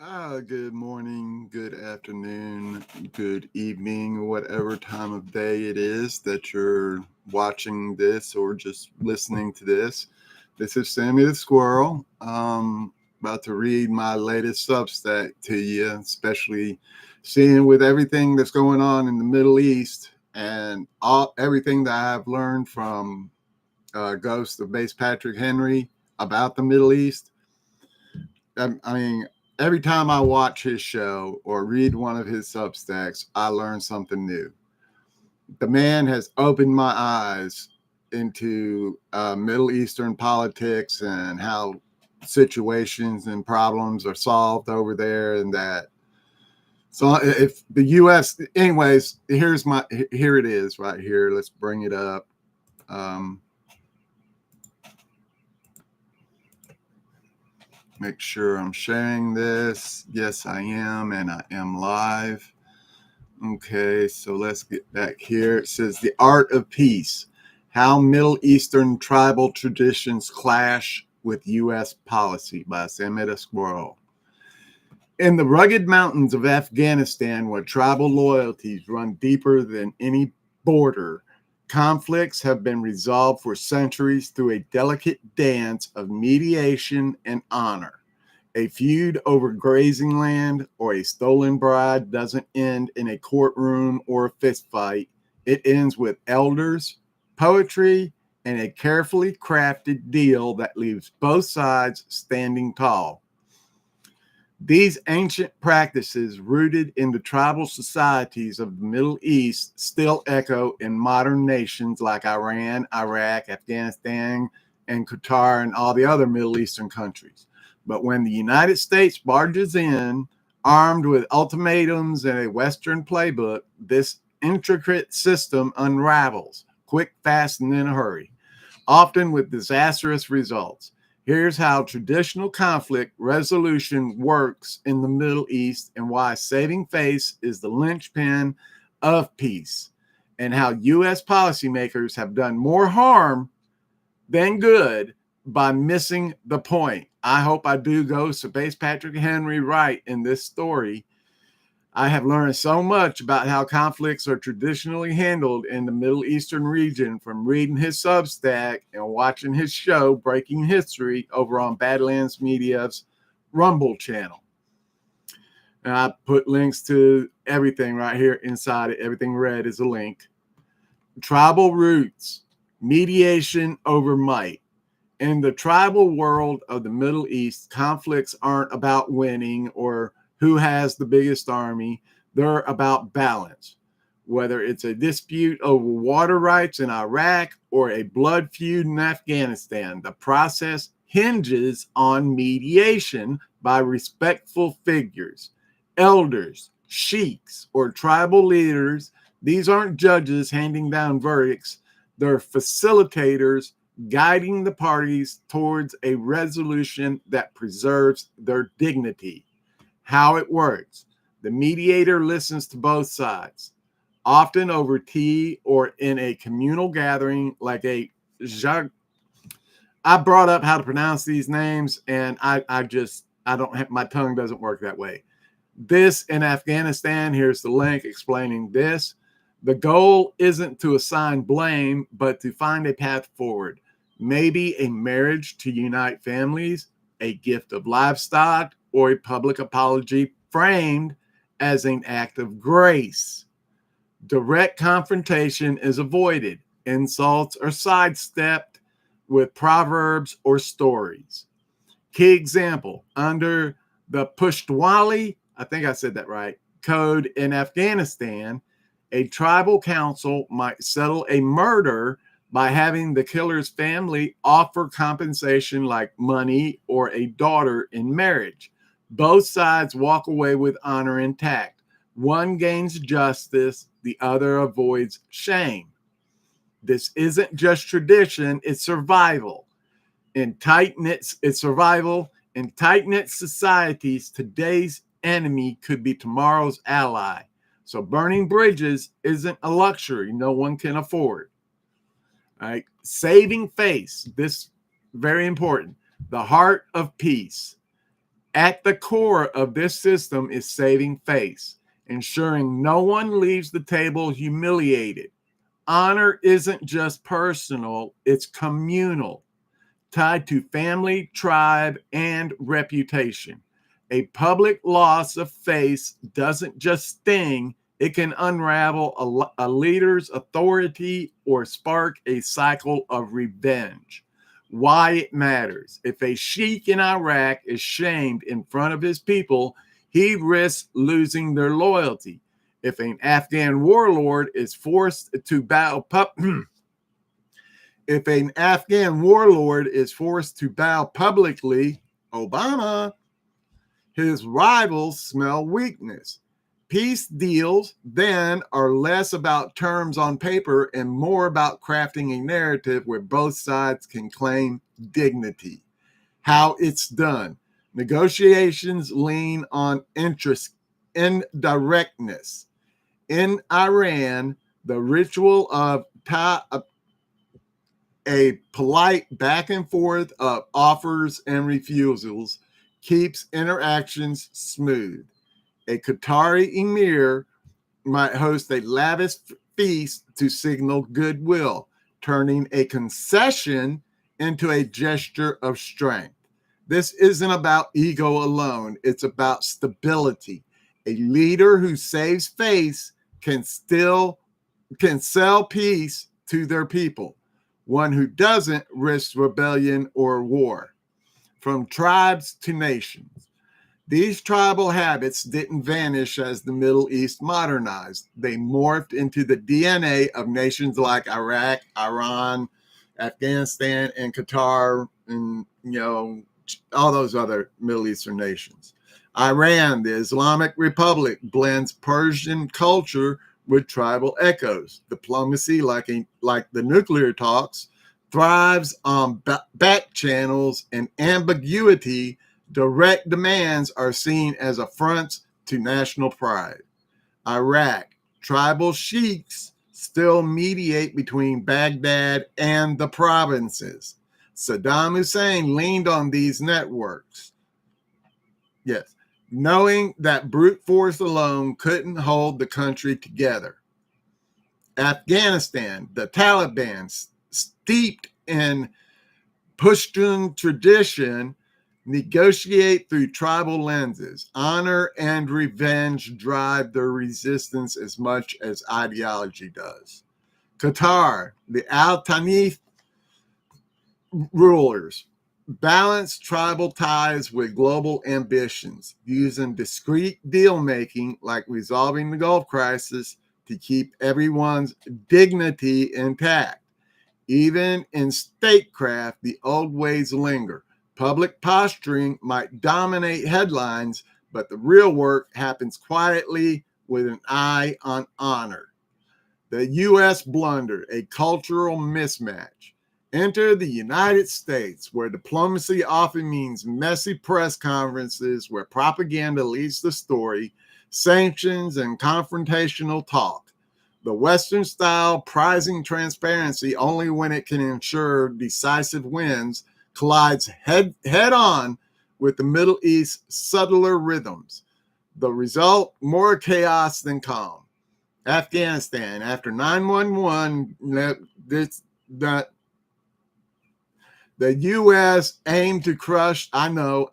Good morning, good afternoon, good evening, whatever time of day it is that you're watching this or just listening to this. This is Sammy the Squirrel. About to read my latest Substack to you, especially seeing with everything that's going on in the Middle East and everything that I've learned from Ghost of Base Patrick Henry about the Middle East. I mean, every time I watch his show or read one of his Substacks, I learn something new. The man has opened my eyes into Middle Eastern politics and how situations and problems are solved over there, and that. So if the U.S. anyways, here it is right here. Let's bring it up. Um, Make sure I'm sharing this. Yes, I am, and I am live. Okay, so let's get back here. It says The Art of Peace, How Middle Eastern Tribal Traditions Clash with U.S. Policy by Samita Squirrel. In the rugged mountains of Afghanistan, where tribal loyalties run deeper than any border, conflicts have been resolved for centuries through a delicate dance of mediation and honor. A feud over grazing land or a stolen bride doesn't end in a courtroom or a fistfight. It ends with elders, poetry, and a carefully crafted deal that leaves both sides standing tall. These ancient practices, rooted in the tribal societies of the Middle East, still echo in modern nations like Iran, Iraq, Afghanistan, and Qatar, and all the other Middle Eastern countries. But when the United States barges in, armed with ultimatums and a Western playbook, this intricate system unravels, quick, fast, and in a hurry, often with disastrous results. Here's how traditional conflict resolution works in the Middle East and why saving face is the linchpin of peace, and how U.S. policymakers have done more harm than good by missing the point. I hope I do go to Base Patrick Henry right in this story. I have learned so much about how conflicts are traditionally handled in the Middle Eastern region from reading his Substack and watching his show, Breaking History, over on Badlands Media's Rumble channel. And I put links to everything right here inside it. Everything red is a link. Tribal roots, mediation over might. In the tribal world of the Middle East, conflicts aren't about winning or who has the biggest army. They're about balance. Whether it's a dispute over water rights in Iraq or a blood feud in Afghanistan, the process hinges on mediation by respectful figures, elders, sheiks, or tribal leaders. These aren't judges handing down verdicts, they're facilitators guiding the parties towards a resolution that preserves their dignity. How it works: the mediator listens to both sides, often over tea or in a communal gathering like a Jacques. I brought up how to pronounce these names, and I don't have, my tongue doesn't work that way. This in Afghanistan, here's the link explaining this. The goal isn't to assign blame, but to find a path forward. Maybe a marriage to unite families, a gift of livestock, or a public apology framed as an act of grace. Direct confrontation is avoided. Insults are sidestepped with proverbs or stories. Key example: under the Pushtwali, I think I said that right, code in Afghanistan, a tribal council might settle a murder by having the killer's family offer compensation like money or a daughter in marriage. Both sides walk away with honor intact. One gains justice, the other avoids shame. This isn't just tradition, it's survival. It's survival. In tight-knit societies, today's enemy could be tomorrow's ally. So burning bridges isn't a luxury no one can afford. All right. Saving face, this very important. The heart of peace. At the core of this system is saving face, ensuring no one leaves the table humiliated. Honor isn't just personal, it's communal, tied to family, tribe, and reputation. A public loss of face doesn't just sting, it can unravel a leader's authority or spark a cycle of revenge. Why it matters. If a sheik in Iraq is shamed in front of his people, he risks losing their loyalty. If an Afghan warlord is forced to bow if an Afghan warlord is forced to bow publicly, Obama, his rivals smell weakness. Peace deals then are less about terms on paper and more about crafting a narrative where both sides can claim dignity. How it's done. Negotiations lean on interest, indirectness. In Iran, the ritual of a polite back and forth of offers and refusals keeps interactions smooth. A Qatari emir might host a lavish feast to signal goodwill, turning a concession into a gesture of strength. This isn't about ego alone, it's about stability. A leader who saves face can sell peace to their people. One who doesn't risk rebellion or war. From tribes to nations. These tribal habits didn't vanish as the Middle East modernized. They morphed into the DNA of nations like Iraq, Iran, Afghanistan, and Qatar, and all those other Middle Eastern nations. Iran, the Islamic Republic, blends Persian culture with tribal echoes. Diplomacy, like the nuclear talks, thrives on back channels and ambiguity. Direct demands are seen as affronts to national pride. Iraq, tribal sheiks still mediate between Baghdad and the provinces. Saddam Hussein leaned on these networks. Yes, knowing that brute force alone couldn't hold the country together. Afghanistan, the Taliban, steeped in Pushtun tradition, negotiate through tribal lenses. Honor and revenge drive their resistance as much as ideology does. Qatar, the Al Thani rulers, balance tribal ties with global ambitions, using discreet deal making like resolving the Gulf crisis to keep everyone's dignity intact. Even in statecraft, the old ways linger. Public posturing might dominate headlines, but the real work happens quietly with an eye on honor. The U.S. blunder, a cultural mismatch. Enter the United States, where diplomacy often means messy press conferences where propaganda leads the story, sanctions, and confrontational talk. The Western style prizing transparency only when it can ensure decisive wins collides head on with the Middle East's subtler rhythms. The result, more chaos than calm. Afghanistan, after 9/11, the U.S. aimed to crush, I know.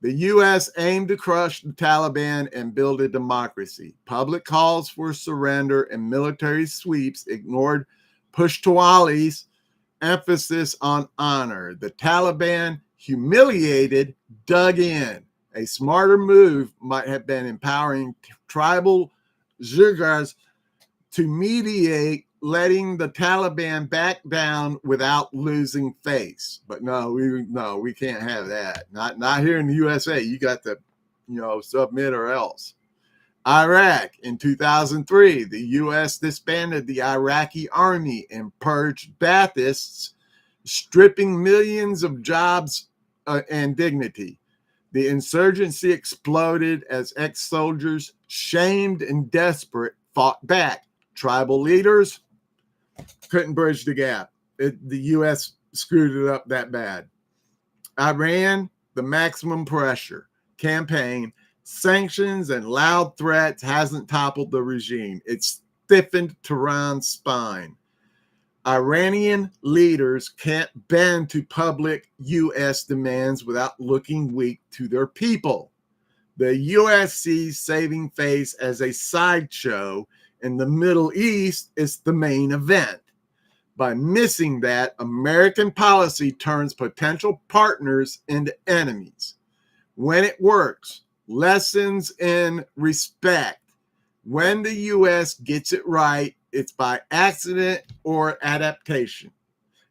The U.S. aimed to crush the Taliban and build a democracy. Public calls for surrender and military sweeps ignored Peshawari's emphasis on honor. The Taliban, humiliated, dug in. A smarter move might have been empowering tribal Zirgas to mediate, letting the Taliban back down without losing face. But no, we can't have that. Not here in the USA. You got to, submit or else. Iraq, in 2003, the U.S. disbanded the Iraqi army and purged Baathists, stripping millions of jobs and dignity. The insurgency exploded as ex-soldiers, shamed and desperate, fought back. Tribal leaders couldn't bridge the gap. The U.S. screwed it up that bad. Iran, the maximum pressure campaign, sanctions and loud threats hasn't toppled the regime. It's stiffened Tehran's spine. Iranian leaders can't bend to public U.S. demands without looking weak to their people. The U.S. sees saving face as a sideshow, and the Middle East is the main event. By missing that, American policy turns potential partners into enemies. When it works, lessons in respect. When the U.S. gets it right, it's by accident or adaptation.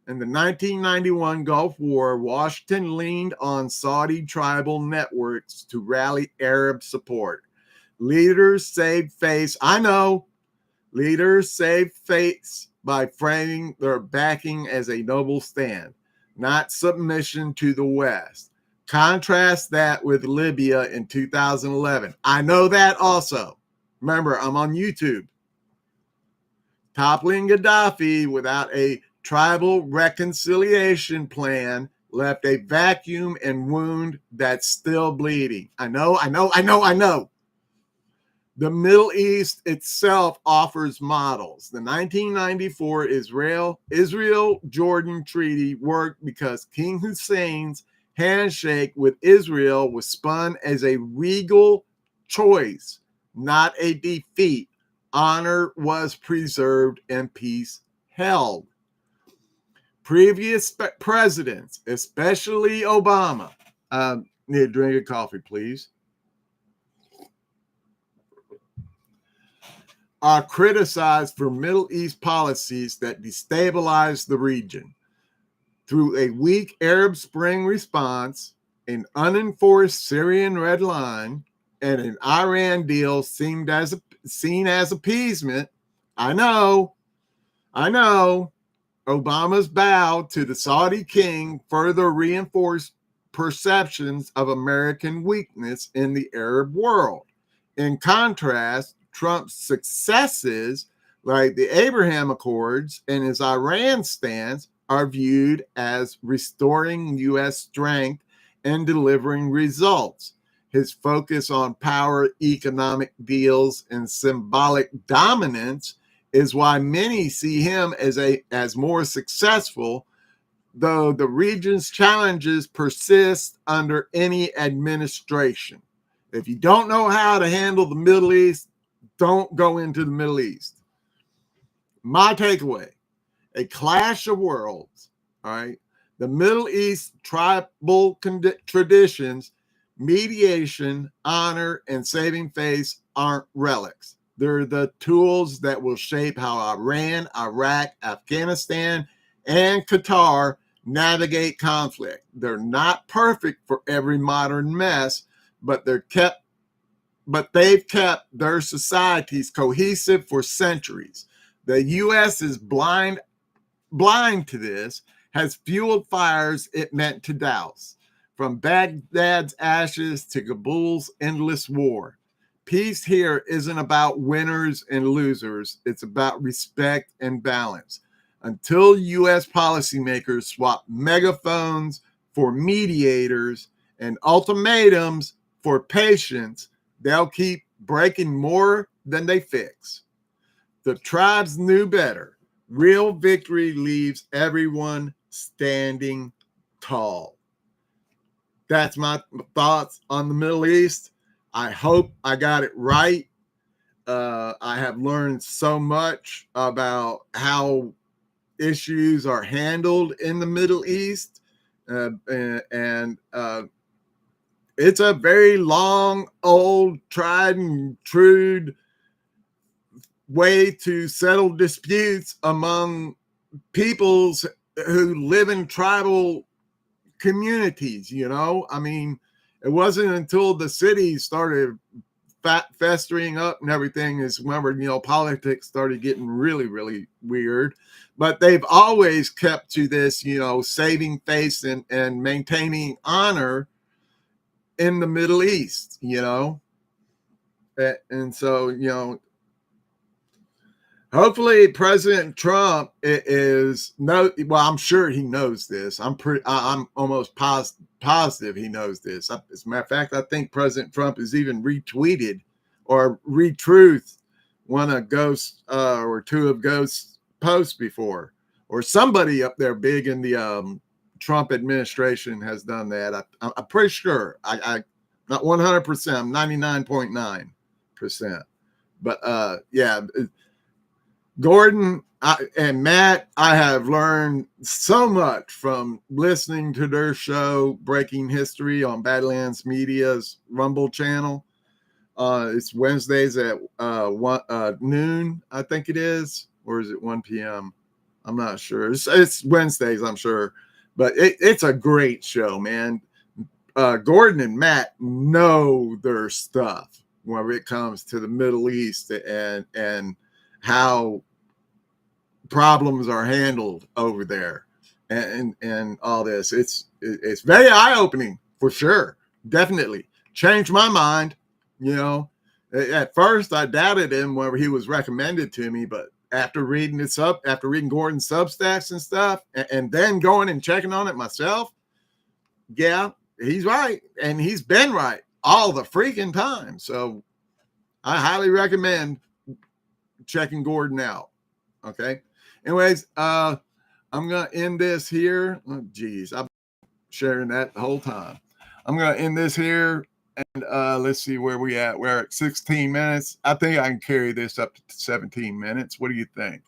In the 1991 Gulf War, Washington leaned on Saudi tribal networks to rally Arab support. Leaders saved face. I know. Leaders saved face by framing their backing as a noble stand, not submission to the West. Contrast that with Libya in 2011. I know that also. Remember, I'm on YouTube. Toppling Gaddafi without a tribal reconciliation plan left a vacuum and wound that's still bleeding. I know. The Middle East itself offers models. The 1994 Israel-Jordan Treaty worked because King Hussein's handshake with Israel was spun as a regal choice, not a defeat. Honor was preserved and peace held. Previous presidents, especially Obama, need a drink of coffee, please, are criticized for Middle East policies that destabilize the region. Through a weak Arab Spring response, an unenforced Syrian red line, and an Iran deal seen as appeasement. I know. Obama's bow to the Saudi king further reinforced perceptions of American weakness in the Arab world. In contrast, Trump's successes, like the Abraham Accords and his Iran stance, are viewed as restoring U.S. strength and delivering results. His focus on power, economic deals, and symbolic dominance is why many see him as more successful, though the region's challenges persist under any administration. If you don't know how to handle the Middle East, don't go into the Middle East. My takeaway, a clash of worlds, all right? The Middle East tribal traditions, mediation, honor, and saving face aren't relics. They're the tools that will shape how Iran, Iraq, Afghanistan, and Qatar navigate conflict. They're not perfect for every modern mess, but they've kept their societies cohesive for centuries. The U.S. is blind to this, has fueled fires it meant to douse, from Baghdad's ashes to Kabul's endless war. Peace here isn't about winners and losers. It's about respect and balance. Until U.S. policymakers swap megaphones for mediators and ultimatums for patience, they'll keep breaking more than they fix. The tribes knew better. Real victory leaves everyone standing tall. That's my thoughts on the Middle East. I hope I got it right. I have learned so much about how issues are handled in the Middle East. And it's a very long, old, tried and true way to settle disputes among peoples who live in tribal communities, you know? I mean, it wasn't until the cities started festering up and everything is whenever, politics started getting really, really weird. But they've always kept to this, saving face and maintaining honor in the Middle East, And so, Hopefully, President Trump is no. Well, I'm sure he knows this. I'm almost positive he knows this. As a matter of fact, I think President Trump has even retweeted or retruthed one of Ghost or two of Ghost's posts before, or somebody up there big in the Trump administration has done that. I'm pretty sure. I not 100%. I'm 99.9%. But yeah. Gordon and Matt, I have learned so much from listening to their show, Breaking History, on Badlands Media's Rumble channel. It's Wednesdays at noon, I think it is, or is it 1 p.m.? I'm not sure. It's Wednesdays, I'm sure, but it's a great show, man. Gordon and Matt know their stuff when it comes to the Middle East and how problems are handled over there and all this. It's very eye-opening for sure. Definitely changed my mind. At first I doubted him whenever he was recommended to me, but after reading Gordon's Substacks and stuff, and then going and checking on it myself, yeah, he's right, and he's been right all the freaking time. So I highly recommend checking Gordon out. Okay. Anyways, I'm gonna end this here. Oh, geez, I've been sharing that the whole time. I'm gonna end this here, and let's see where we at. We're at 16 minutes. I think I can carry this up to 17 minutes. What do you think?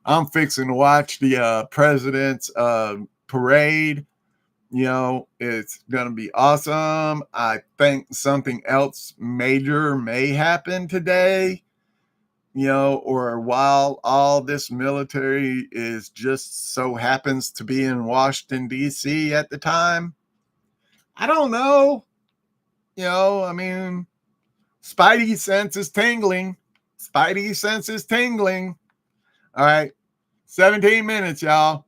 I'm fixing to watch the president's parade. It's gonna be awesome. I think something else major may happen today. Or while all this military is just so happens to be in Washington, D.C. at the time. I don't know. I mean, Spidey sense is tingling. Spidey sense is tingling. All right. 17 minutes, y'all.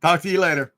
Talk to you later.